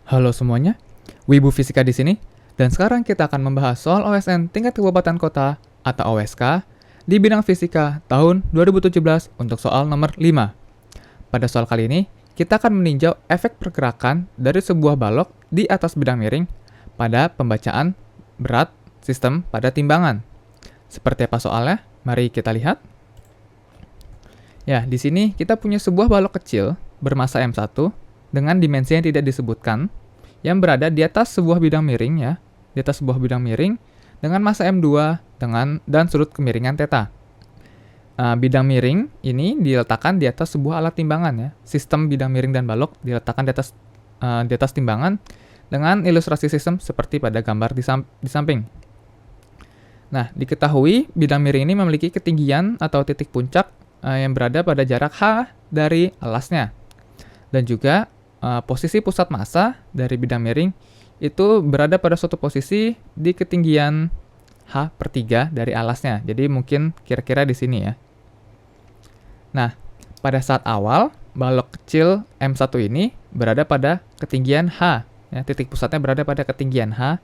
Halo semuanya, Wibu Fisika di sini. Dan sekarang kita akan membahas soal OSN tingkat kabupaten kota atau OSK di bidang fisika tahun 2017 untuk soal nomor 5. Pada soal kali ini, kita akan meninjau efek pergerakan dari sebuah balok di atas bidang miring pada pembacaan berat sistem pada timbangan. Seperti apa soalnya? Mari kita lihat. Ya, di sini kita punya sebuah balok kecil bermasa M1 dengan dimensi yang tidak disebutkan yang berada di atas sebuah bidang miring ya, di atas sebuah bidang miring dengan masa M2 dan sudut kemiringan theta. Bidang miring ini diletakkan di atas sebuah alat timbangan ya. Sistem bidang miring dan balok diletakkan di atas timbangan dengan ilustrasi sistem seperti pada gambar di samping. Nah, diketahui bidang miring ini memiliki ketinggian atau titik puncak yang berada pada jarak H dari alasnya. Dan juga posisi pusat massa dari bidang miring itu berada pada suatu posisi di ketinggian H/3 dari alasnya. Jadi mungkin kira-kira di sini ya. Nah, pada saat awal, balok kecil M1 ini berada pada ketinggian H. Ya, titik pusatnya berada pada ketinggian H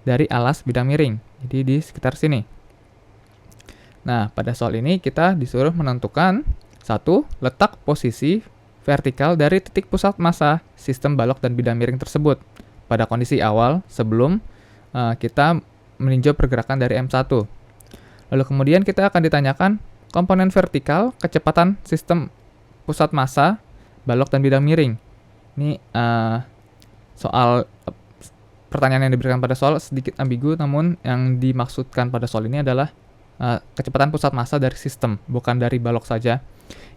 dari alas bidang miring. Jadi di sekitar sini. Nah, pada soal ini kita disuruh menentukan satu, letak posisi vertikal dari titik pusat massa sistem balok dan bidang miring tersebut pada kondisi awal sebelum kita meninjau pergerakan dari M1. Lalu kemudian kita akan ditanyakan komponen vertikal kecepatan sistem pusat massa balok dan bidang miring. Ini soal pertanyaan yang diberikan pada soal sedikit ambigu, namun yang dimaksudkan pada soal ini adalah kecepatan pusat massa dari sistem, bukan dari balok saja,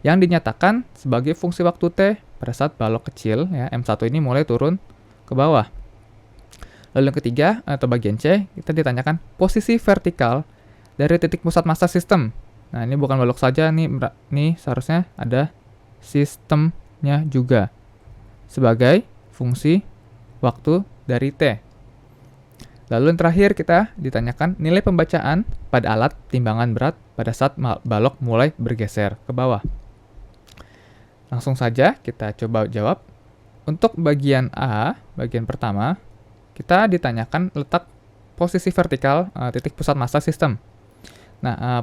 yang dinyatakan sebagai fungsi waktu T pada saat balok kecil ya, M1 ini mulai turun ke bawah. Lalu yang ketiga atau bagian C, kita ditanyakan posisi vertikal dari titik pusat massa sistem. Nah, ini bukan balok saja, ini seharusnya ada sistemnya juga sebagai fungsi waktu dari T. Lalu yang terakhir kita ditanyakan nilai pembacaan pada alat timbangan berat pada saat balok mulai bergeser ke bawah. Langsung saja kita coba jawab. Untuk bagian A, bagian pertama, kita ditanyakan letak posisi vertikal titik pusat massa sistem. Nah,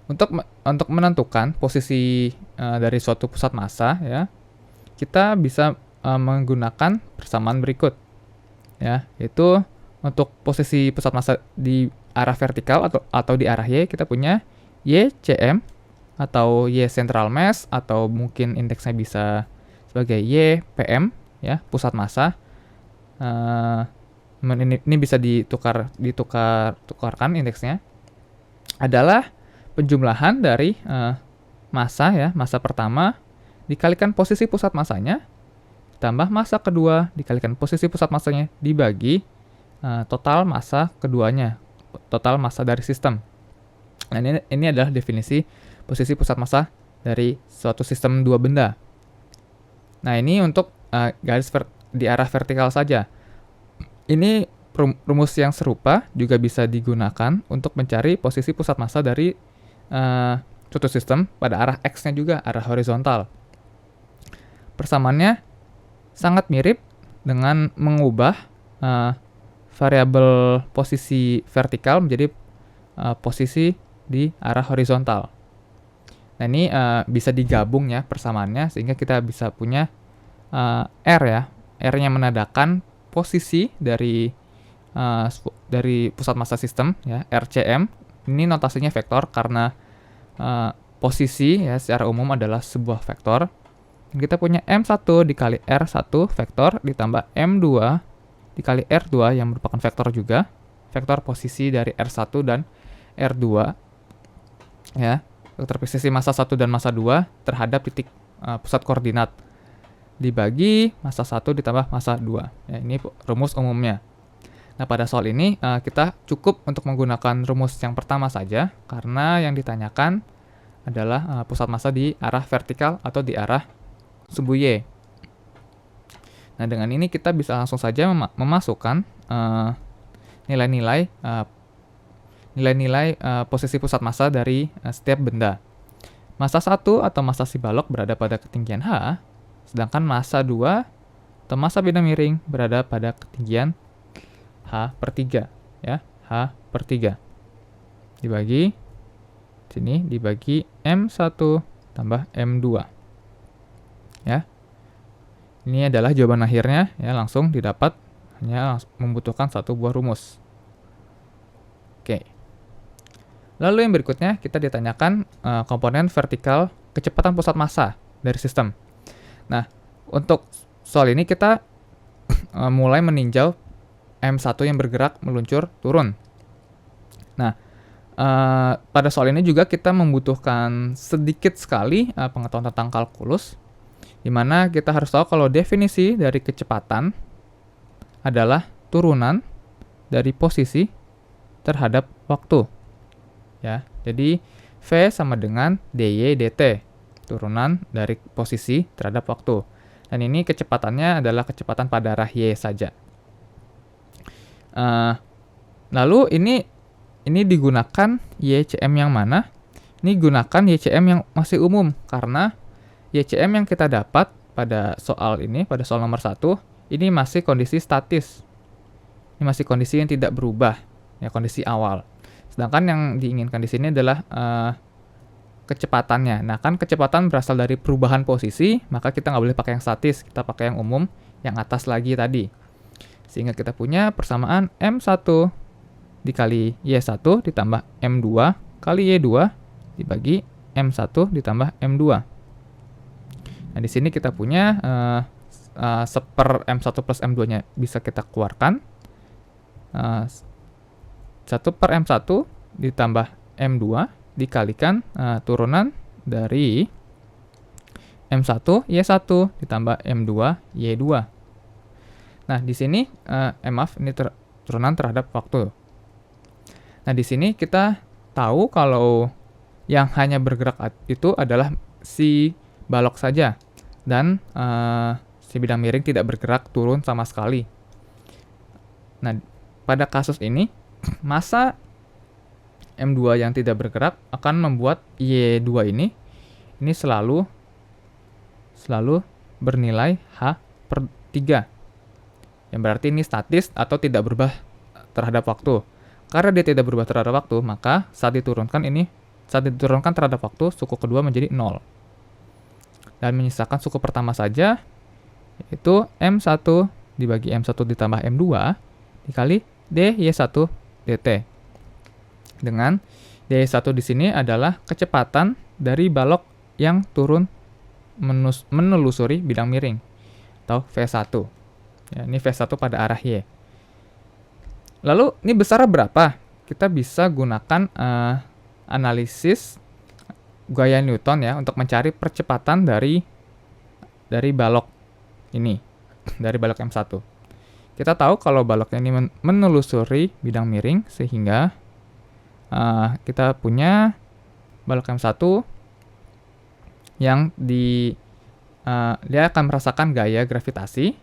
untuk menentukan posisi dari suatu pusat massa ya, kita bisa menggunakan persamaan berikut. Ya, yaitu untuk posisi pusat massa di arah vertikal atau di arah Y, kita punya YCM atau Y central mass, atau mungkin indeksnya bisa sebagai YPM ya, pusat massa. Ini bisa ditukarkan indeksnya adalah penjumlahan dari massa ya, massa pertama dikalikan posisi pusat massanya tambah massa kedua dikalikan posisi pusat massanya dibagi total massa keduanya, total massa dari sistem. Nah, ini adalah definisi posisi pusat massa dari suatu sistem dua benda. Nah, ini untuk garis di arah vertikal saja. Ini rumus yang serupa juga bisa digunakan untuk mencari posisi pusat massa dari suatu sistem pada arah X-nya juga, arah horizontal. Persamaannya sangat mirip dengan mengubah variabel posisi vertikal menjadi posisi di arah horizontal. Nah, ini bisa digabung ya persamaannya sehingga kita bisa punya R ya. R-nya menandakan posisi dari pusat massa sistem ya, RCM. Ini notasinya vektor karena posisi ya secara umum adalah sebuah vektor. Dan kita punya M1 dikali R1 vektor ditambah M2 dikali R2 yang merupakan vektor juga, vektor posisi dari R1 dan R2 ya, vektor posisi massa 1 dan massa 2 terhadap titik pusat koordinat dibagi massa 1 ditambah massa 2 ya, ini rumus umumnya. Nah, pada soal ini kita cukup untuk menggunakan rumus yang pertama saja karena yang ditanyakan adalah pusat massa di arah vertikal atau di arah sumbu Y. Nah, dengan ini kita bisa langsung saja memasukkan nilai-nilai posisi pusat massa dari setiap benda. Massa 1 atau massa si balok berada pada ketinggian H, sedangkan massa 2 atau massa bidang miring berada pada ketinggian H/3 ya, H/3 dibagi sini dibagi M1 tambah M2 ya. Ini adalah jawaban akhirnya ya, langsung didapat, hanya membutuhkan satu buah rumus. Oke. Lalu yang berikutnya kita ditanyakan komponen vertikal kecepatan pusat massa dari sistem. Nah, untuk soal ini kita mulai meninjau M1 yang bergerak meluncur turun. Nah, pada soal ini juga kita membutuhkan sedikit sekali pengetahuan tentang kalkulus, di mana kita harus tahu kalau definisi dari kecepatan adalah turunan dari posisi terhadap waktu. Ya, jadi V sama dengan dy dt, turunan dari posisi terhadap waktu. Dan ini kecepatannya adalah kecepatan pada arah y saja. Lalu ini digunakan YCM yang mana? Ini gunakan YCM yang masih umum, karena YCM yang kita dapat pada soal ini, pada soal nomor 1, ini masih kondisi statis. Ini masih kondisi yang tidak berubah, ya, kondisi awal. Sedangkan yang diinginkan di sini adalah kecepatannya. Nah, kan kecepatan berasal dari perubahan posisi, maka kita nggak boleh pakai yang statis, kita pakai yang umum, yang atas lagi tadi. Sehingga kita punya persamaan M1 dikali Y1 ditambah M2 kali Y2 dibagi M1 ditambah M2. Nah, di sini kita punya seper M1 plus M2-nya bisa kita keluarkan. 1 per M1 ditambah M2 dikalikan turunan dari M1 Y1 ditambah M2 Y2. Nah, di sini maaf, ini turunan terhadap waktu. Nah, di sini kita tahu kalau yang hanya bergerak itu adalah si balok saja, dan si bidang miring tidak bergerak turun sama sekali. Nah, pada kasus ini massa M2 yang tidak bergerak akan membuat Y2 ini selalu bernilai H/3. Yang berarti ini statis atau tidak berubah terhadap waktu. Karena dia tidak berubah terhadap waktu, maka saat diturunkan terhadap waktu, suku kedua menjadi 0. Dan menyisakan suku pertama saja, yaitu M1 dibagi M1 ditambah M2 dikali dy1 dt. Dengan dy1 di sini adalah kecepatan dari balok yang turun menelusuri bidang miring, atau V1. Ya, ini V1 pada arah Y. Lalu, ini besarnya berapa? Kita bisa gunakan analisis gaya Newton ya, untuk mencari percepatan dari balok ini, dari balok M1. Kita tahu kalau balok ini menelusuri bidang miring, sehingga kita punya balok M1 yang dia akan merasakan gaya gravitasi,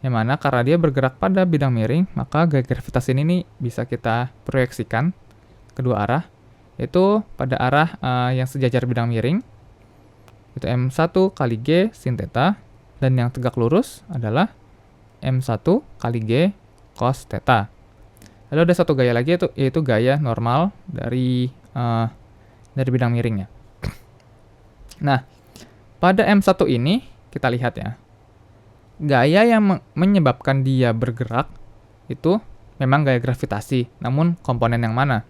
yang mana karena dia bergerak pada bidang miring, maka gaya gravitasi ini bisa kita proyeksikan kedua arah, yaitu pada arah yang sejajar bidang miring, itu M1 kali G sin theta, dan yang tegak lurus adalah M1 kali G cos theta. Lalu ada satu gaya lagi, yaitu gaya normal dari bidang miringnya. Nah, pada M1 ini kita lihat ya, gaya yang menyebabkan dia bergerak itu memang gaya gravitasi, namun komponen yang mana?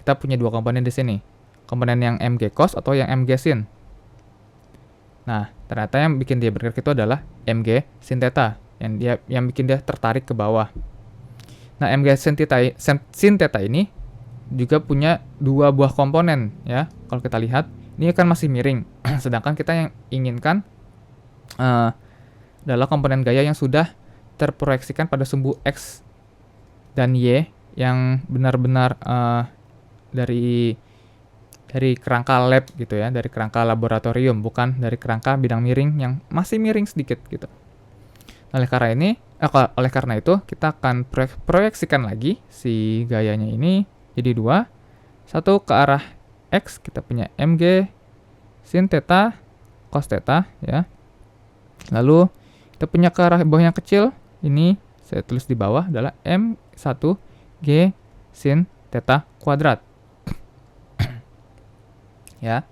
Kita punya dua komponen di sini, komponen yang mg cos atau yang mg sin. Nah, ternyata yang bikin dia bergerak itu adalah mg sin theta, yang bikin dia tertarik ke bawah. Nah, mg sin theta ini juga punya dua buah komponen ya. Kalau kita lihat, ini kan masih miring, sedangkan kita yang inginkan adalah komponen gaya yang sudah terproyeksikan pada sumbu X dan Y yang benar-benar dari kerangka lab gitu ya, dari kerangka laboratorium, bukan dari kerangka bidang miring yang masih miring sedikit gitu. Oleh karena itu kita akan proyeksikan lagi si gayanya ini jadi dua. Satu ke arah X, kita punya mg sin theta cos theta ya. Lalu kita kita punya ke arah bawah yang kecil, ini saya tulis di bawah adalah M1 G sin theta kuadrat. Ya.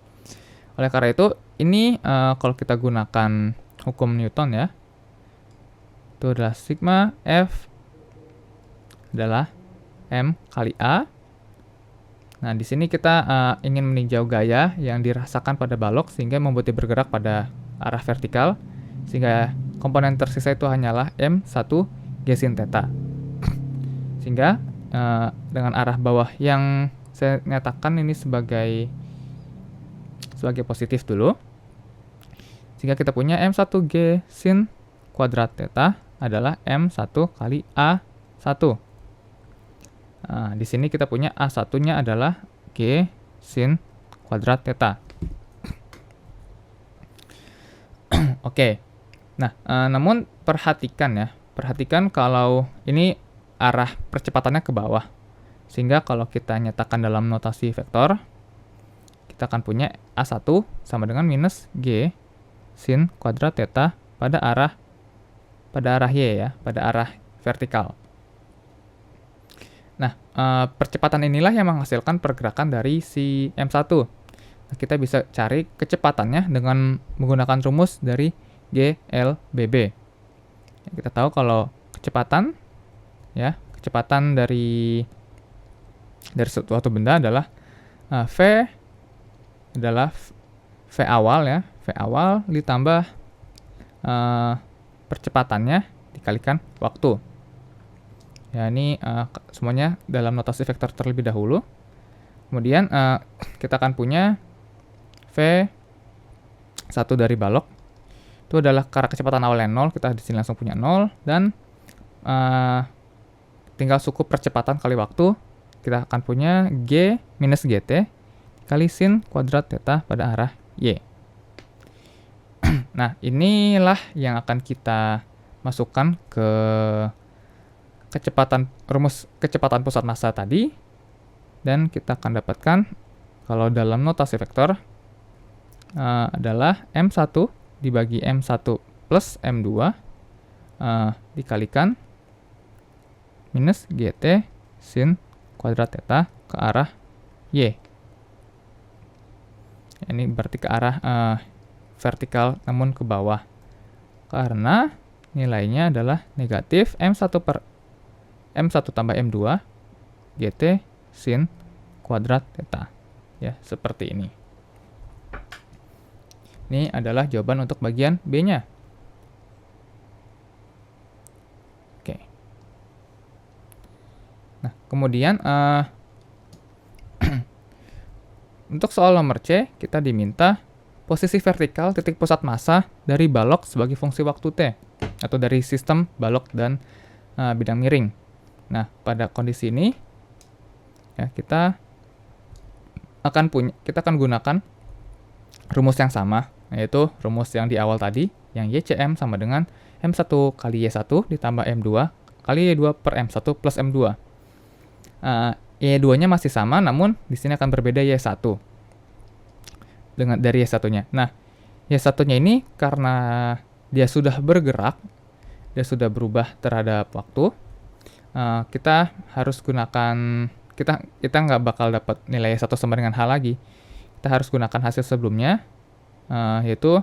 Oleh karena itu, ini kalau kita gunakan hukum Newton ya, itu adalah sigma F adalah M kali A. Nah, di sini kita ingin meninjau gaya yang dirasakan pada balok sehingga membuat dia bergerak pada arah vertikal, sehingga komponen tersisa itu hanyalah M1 G sin theta. Sehingga dengan arah bawah yang saya nyatakan ini sebagai positif dulu. Sehingga kita punya M1 G sin kuadrat theta adalah M1 kali A1. Nah, di sini kita punya A1-nya adalah G sin kuadrat theta. Oke. Nah, namun perhatikan kalau ini arah percepatannya ke bawah. Sehingga kalau kita nyatakan dalam notasi vektor, kita akan punya A1 sama dengan minus G sin kuadrat theta pada arah Y ya, pada arah vertikal. Nah, percepatan inilah yang menghasilkan pergerakan dari si M1. Nah, kita bisa cari kecepatannya dengan menggunakan rumus dari GLBB. Kita tahu kalau kecepatan dari suatu benda adalah V adalah V awal ya, V awal ditambah percepatannya dikalikan waktu. Ya, ini semuanya dalam notasi vektor terlebih dahulu. Kemudian kita akan punya V1 dari balok. Itu adalah karena kecepatan awalnya 0, kita di sini langsung punya 0. Dan tinggal suku percepatan kali waktu. Kita akan punya G minus GT kali sin kuadrat theta pada arah Y. Nah, inilah yang akan kita masukkan ke rumus kecepatan pusat massa tadi, dan kita akan dapatkan kalau dalam notasi vektor adalah M1 dibagi M1 plus M2 dikalikan minus GT sin kuadrat theta ke arah Y. Ini berarti ke arah vertikal namun ke bawah, karena nilainya adalah negatif M1 tambah M2 GT sin kuadrat theta. Ya, seperti ini. Ini adalah jawaban untuk bagian B-nya. Oke. Nah, kemudian untuk soal nomor C, kita diminta posisi vertikal titik pusat massa dari balok sebagai fungsi waktu T, atau dari sistem balok dan bidang miring. Nah, pada kondisi ini ya, kita akan gunakan rumus yang sama, yaitu rumus yang di awal tadi, yang YCM sama dengan M1 kali Y1 ditambah M2 kali Y2 per M1 plus M2. Y2-nya masih sama, namun di sini akan berbeda Y1 dari Y1-nya. Nah, Y1-nya ini karena dia sudah bergerak, dia sudah berubah terhadap waktu, kita harus gunakan, kita nggak bakal dapat nilai Y1 sama dengan H lagi. Kita harus gunakan hasil sebelumnya, yaitu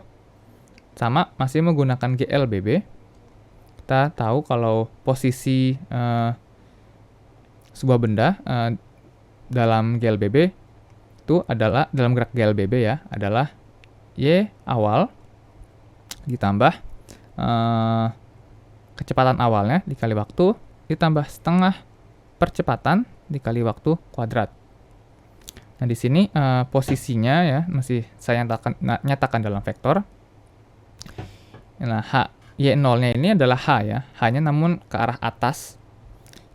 sama, masih menggunakan GLBB. Kita tahu kalau posisi sebuah benda dalam GLBB itu adalah, dalam gerak GLBB ya, adalah Y awal ditambah kecepatan awalnya dikali waktu ditambah setengah percepatan dikali waktu kuadrat. Nah, di sini posisinya ya masih saya nyatakan dalam vektor. Nah, Y0-nya ini adalah H ya. H-nya namun ke arah atas.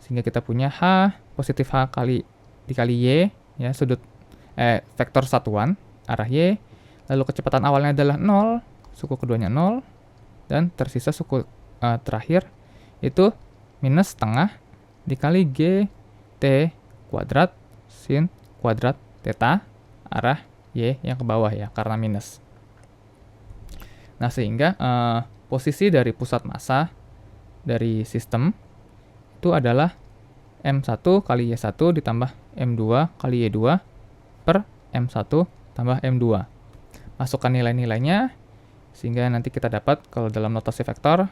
Sehingga kita punya H positif H dikali Y ya, sudut vektor satuan arah Y. Lalu kecepatan awalnya adalah 0, suku keduanya 0, dan tersisa suku terakhir itu minus setengah dikali G T kuadrat sin kuadrat theta arah Y yang ke bawah ya, karena minus. Nah, sehingga posisi dari pusat massa dari sistem itu adalah M1 kali Y1 ditambah M2 kali Y2 per M1 tambah M2. Masukkan nilai-nilainya sehingga nanti kita dapat kalau dalam notasi vektor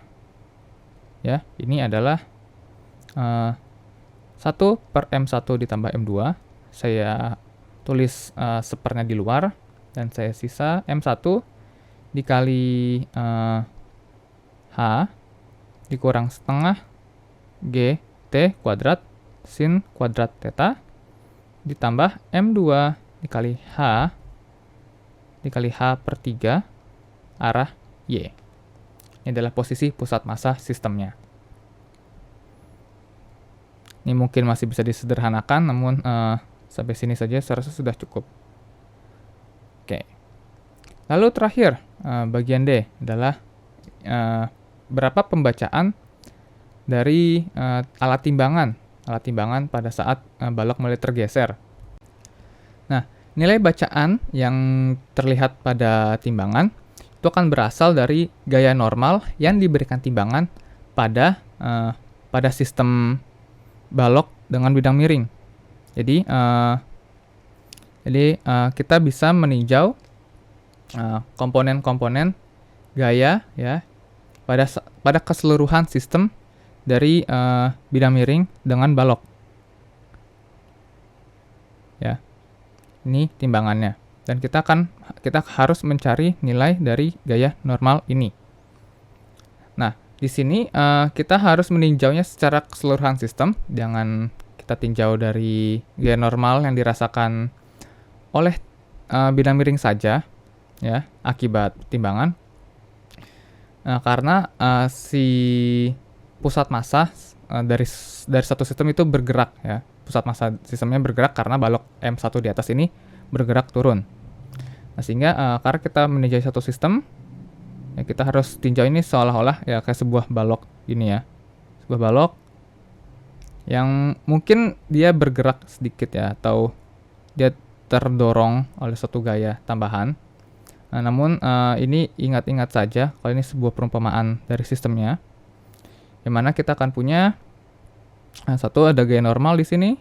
ya, ini adalah 1 per M1 ditambah M2. Saya tulis sepernya di luar dan saya sisa M1 dikali H dikurang setengah G T kuadrat sin kuadrat theta ditambah M2 dikali H per 3 arah Y. Ini adalah posisi pusat massa sistemnya. Ini mungkin masih bisa disederhanakan, namun sampai sini saja saya rasa sudah cukup. Oke. Lalu terakhir, bagian D adalah berapa pembacaan dari alat timbangan pada saat balok mulai tergeser. Nah, nilai bacaan yang terlihat pada timbangan itu akan berasal dari gaya normal yang diberikan timbangan pada sistem balok dengan bidang miring. Jadi kita bisa meninjau komponen-komponen gaya ya pada keseluruhan sistem dari bidang miring dengan balok. Ya. Ini timbangannya. Dan kita harus mencari nilai dari gaya normal ini. Nah, di sini kita harus meninjaunya secara keseluruhan sistem, jangan kita tinjau dari gaya normal yang dirasakan oleh bidang miring saja ya akibat timbangan. Karena si pusat massa dari satu sistem itu bergerak ya. Pusat massa sistemnya bergerak karena balok M1 di atas ini bergerak turun. Nah, sehingga karena kita meninjau satu sistem, ya kita harus tinjau ini seolah-olah ya kayak sebuah balok ini ya. Sebuah balok yang mungkin dia bergerak sedikit ya, atau dia terdorong oleh suatu gaya tambahan. Nah, namun ini ingat-ingat saja kalau ini sebuah perumpamaan dari sistemnya, yang mana kita akan punya satu ada gaya normal di sini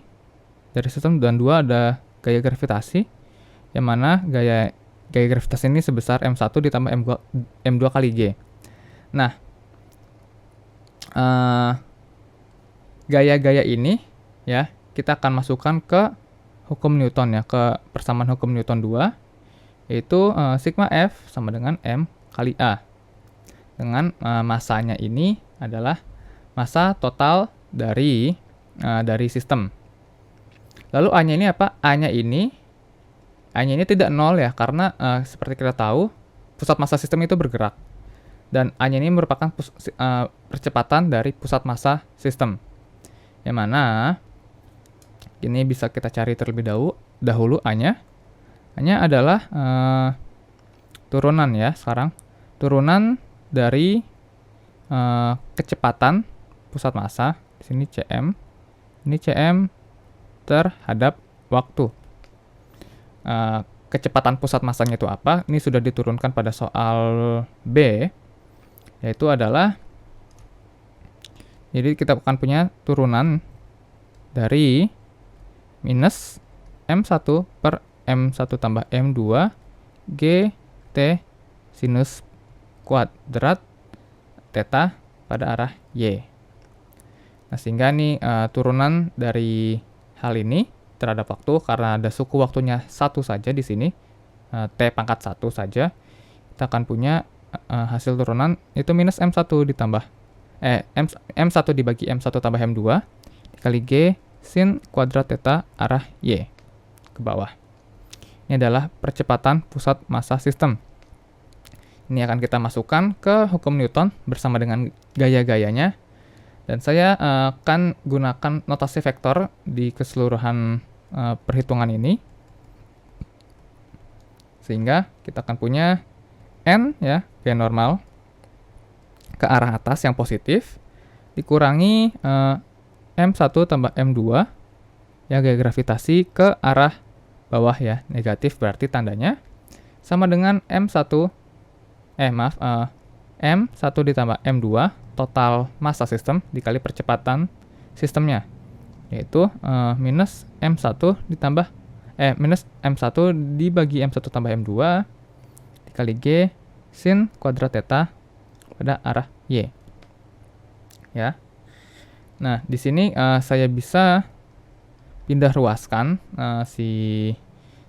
dari sistem, dan dua ada gaya gravitasi, yang mana gaya gravitasi ini sebesar M1 ditambah M2 kali G. Nah, gaya-gaya ini ya kita akan masukkan ke hukum Newton ya, ke persamaan hukum Newton 2, yaitu sigma F sama dengan M kali A. Dengan masanya ini adalah massa total dari sistem. Lalu A-nya ini apa? A-nya ini tidak nol ya, karena seperti kita tahu pusat massa sistem itu bergerak. Dan A-nya ini merupakan percepatan dari pusat massa sistem. Yang mana ini bisa kita cari terlebih dahulu A-nya. A-nya adalah turunan ya sekarang. Turunan dari kecepatan pusat massa. Di sini Cm. Ini Cm terhadap waktu. Kecepatan pusat massanya itu apa? Ini sudah diturunkan pada soal B, yaitu adalah, jadi kita akan punya turunan dari minus M1 per M1 tambah M2 GT sinus kuadrat theta pada arah Y. Nah, sehingga ini turunan dari hal ini terhadap waktu, karena ada suku waktunya satu saja di sini, T pangkat 1 saja, kita akan punya hasil turunan itu minus M1 ditambah M1 dibagi M1 tambah M2 dikali G sin kuadrat theta arah Y ke bawah. Ini adalah percepatan pusat massa sistem. Ini akan kita masukkan ke hukum Newton bersama dengan gaya-gayanya, dan saya akan gunakan notasi vektor di keseluruhan perhitungan ini, sehingga kita akan punya N ya, gaya normal ke arah atas yang positif dikurangi M1 tambah M2 ya, gaya gravitasi ke arah bawah ya, negatif, berarti tandanya sama dengan M1 ditambah M2 total massa sistem dikali percepatan sistemnya, yaitu minus M1 ditambah minus M1 dibagi M1 tambah M2 dikali G sin kuadrat theta pada arah Y. Ya. Nah, di sini saya bisa pindah ruaskan si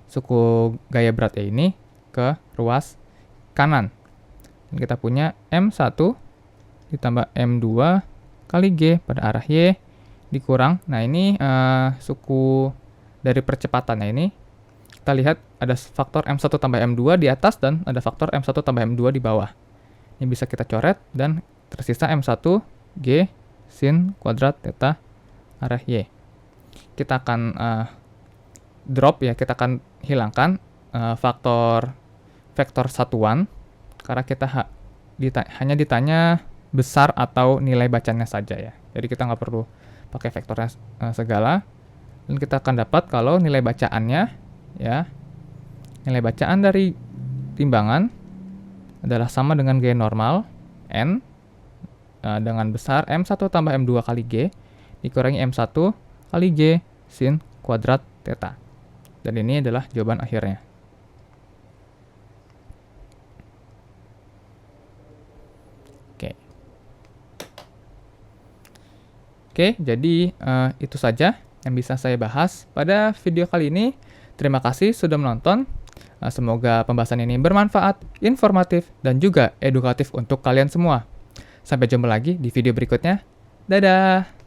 suku gaya berat E ini ke ruas kanan. Dan kita punya M1 ditambah M2 kali G pada arah Y dikurang. Nah, ini suku dari percepatannya ini. Kita lihat ada faktor M1 tambah M2 di atas dan ada faktor M1 tambah M2 di bawah. Ini bisa kita coret dan tersisa M1 G sin kuadrat theta arah Y. Kita akan drop ya, kita akan hilangkan faktor vektor satuan karena kita hanya ditanya besar atau nilai bacanya saja ya. Jadi kita nggak perlu pakai vektornya segala. Dan kita akan dapat kalau nilai bacaannya ya, nilai bacaan dari timbangan adalah sama dengan G normal N dengan besar M1 tambah M2 kali G dikurangi M1 kali G sin kuadrat theta. Dan ini adalah jawaban akhirnya. Oke, jadi itu saja yang bisa saya bahas pada video kali ini. Terima kasih sudah menonton. Semoga pembahasan ini bermanfaat, informatif, dan juga edukatif untuk kalian semua. Sampai jumpa lagi di video berikutnya. Dadah!